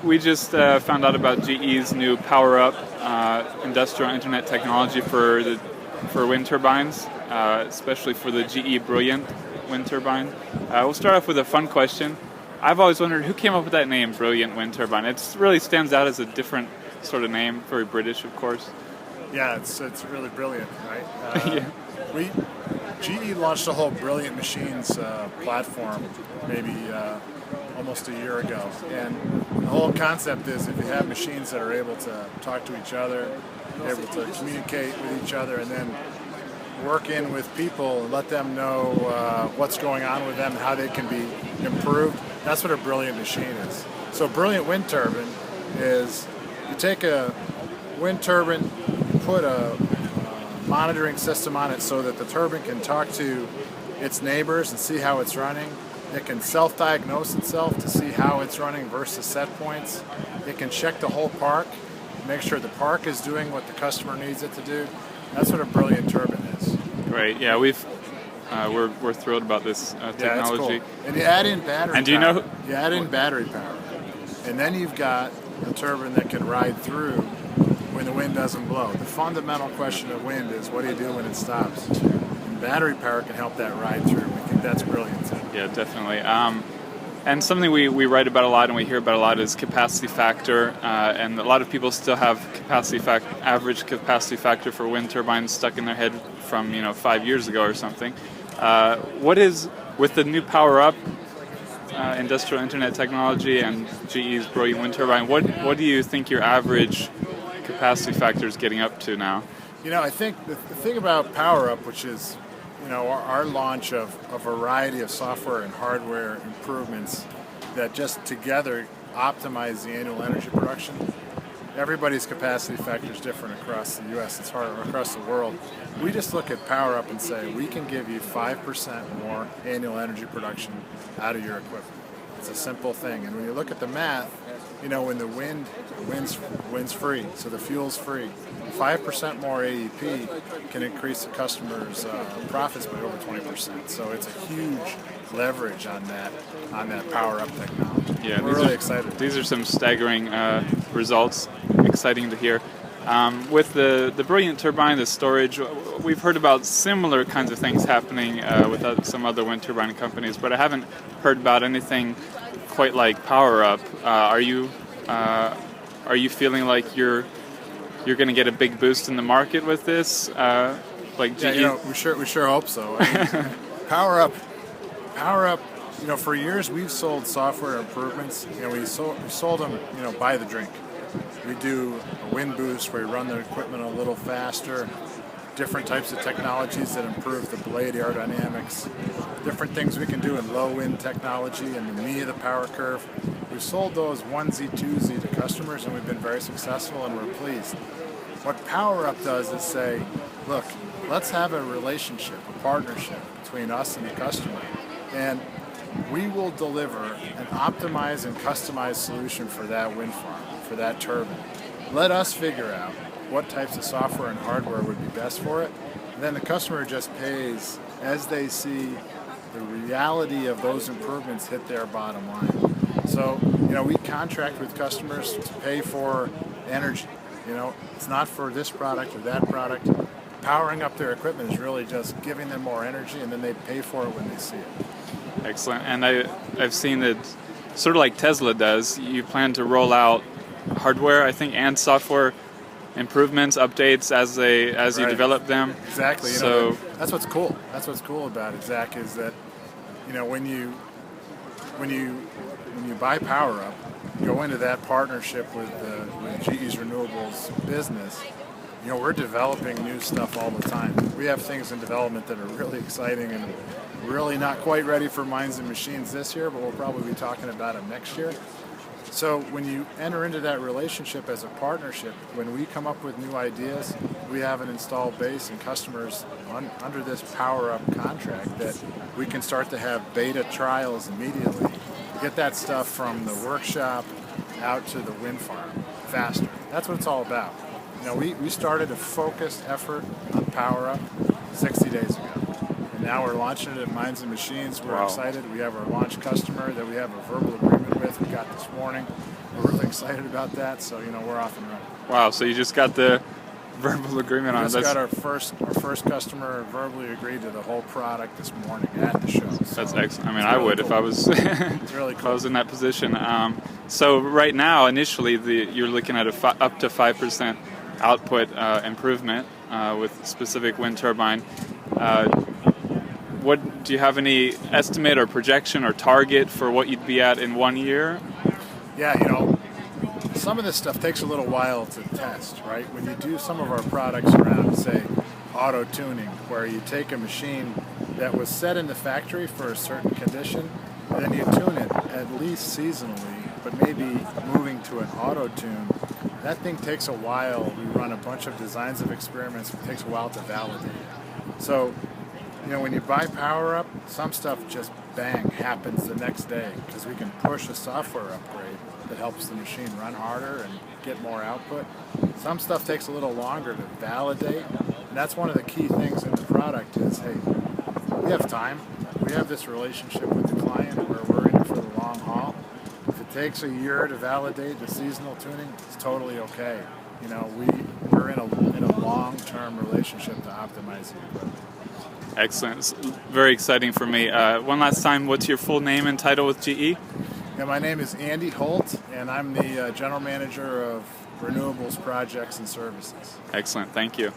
we just found out about GE's new PowerUp industrial internet technology for wind turbines, especially for the GE Brilliant Wind Turbine. We'll start off with a fun question. I've always wondered who came up with that name, Brilliant Wind Turbine. It really stands out as a different sort of name, very British, of course. Yeah, it's really brilliant, right? Yeah. GE launched the whole Brilliant Machines platform maybe almost a year ago, and the whole concept is if you have machines that are able to talk to each other, able to communicate with each other, and then work in with people and let them know what's going on with them, how they can be improved. That's what a brilliant machine is. So Brilliant Wind Turbine is you take a wind turbine, you put a monitoring system on it so that the turbine can talk to its neighbors and see how it's running. It can self-diagnose itself to see how it's running versus set points. It can check the whole park, make sure the park is doing what the customer needs it to do. That's what a brilliant turbine is. Great. Yeah, we're thrilled about this technology. Yeah, it's cool. And you add in battery. And do you power. know? You add in battery power, and then you've got a turbine that can ride through when the wind doesn't blow. The fundamental question of wind is what do you do when it stops? And battery power can help that ride through. We think that's brilliant. Yeah, definitely. And something we write about a lot and we hear about a lot is capacity factor. And a lot of people still have average capacity factor for wind turbines stuck in their head from 5 years ago or something. What is, with the new PowerUp industrial internet technology and GE's Brilliant Wind Turbine, what do you think your average capacity factor is getting up to now? I think the thing about PowerUp, which is our launch of a variety of software and hardware improvements that just together optimize the annual energy production. Everybody's capacity factor is different across the U.S. It's hard across the world. We just look at PowerUp and say we can give you 5% more annual energy production out of your equipment. It's a simple thing. And when you look at the math, when the wind's free, so the fuel's free. 5% more AEP can increase the customer's profits by over 20%. So it's a huge leverage on that PowerUp technology. Yeah, we're really excited. These are some staggering results. Exciting to hear. With the Brilliant Turbine, the storage, we've heard about similar kinds of things happening with some other wind turbine companies, but I haven't heard about anything quite like PowerUp. Are you feeling like you're going to get a big boost in the market with this? Like GE? Yeah, we sure hope so. PowerUp, for years we've sold software improvements. We sold them, by the drink. We do a wind boost where we run the equipment a little faster, different types of technologies that improve the blade aerodynamics, different things we can do in low wind technology and the knee of the power curve. We've sold those onesie, twosie to customers, and we've been very successful, and we're pleased. What PowerUp does is say, look, let's have a relationship, a partnership between us and the customer, and we will deliver an optimized and customized solution for that wind farm, for that turbine. Let us figure out what types of software and hardware would be best for it. And then the customer just pays as they see the reality of those improvements hit their bottom line. So, we contract with customers to pay for energy. It's not for this product or that product. Powering up their equipment is really just giving them more energy, and then they pay for it when they see it. Excellent. And I've seen that, sort of like Tesla does, you plan to roll out hardware, I think, and software improvements, updates as you develop them. Exactly. So that's what's cool. That's what's cool about it, Zach, is that when you buy PowerUp, go into that partnership with GE's renewables business. We're developing new stuff all the time. We have things in development that are really exciting and really not quite ready for minds and machines this year, but we'll probably be talking about them next year. So when you enter into that relationship as a partnership, when we come up with new ideas, we have an installed base and customers under this PowerUp contract that we can start to have beta trials immediately. Get that stuff from the workshop out to the wind farm faster. That's what it's all about. We started a focused effort on PowerUp 60 days ago. And now we're launching it at Minds and Machines. We're excited. We have our launch customer that we have a verbal agreement with. We got this morning. we're really excited about that. So we're off and running. Wow, so you just got the verbal agreement on it. We just got our first customer verbally agreed to the whole product this morning at the show. So that's excellent. I mean, I would if I was it's really cool. if I was in that position. So right now, initially, you're looking at up to 5% output improvement with specific wind turbine. What do you have any estimate or projection or target for what you'd be at in 1 year? Yeah, some of this stuff takes a little while to test, right? When you do some of our products around, say, auto tuning, where you take a machine that was set in the factory for a certain condition, and then you tune it at least seasonally, but maybe moving to an auto tune, that thing takes a while. We run a bunch of designs of experiments. It takes a while to validate. So, when you buy PowerUp, some stuff just bang happens the next day because we can push a software upgrade that helps the machine run harder and get more output. Some stuff takes a little longer to validate, and that's one of the key things in the product is, hey, we have time. We have this relationship with the client where we're in it for the long haul. If it takes a year to validate the seasonal tuning, it's totally okay. We're in a long-term relationship to optimize the equipment. Excellent. It's very exciting for me. One last time, what's your full name and title with GE? Yeah, my name is Andy Holt, and I'm the General Manager of Renewables Projects and Services. Excellent. Thank you.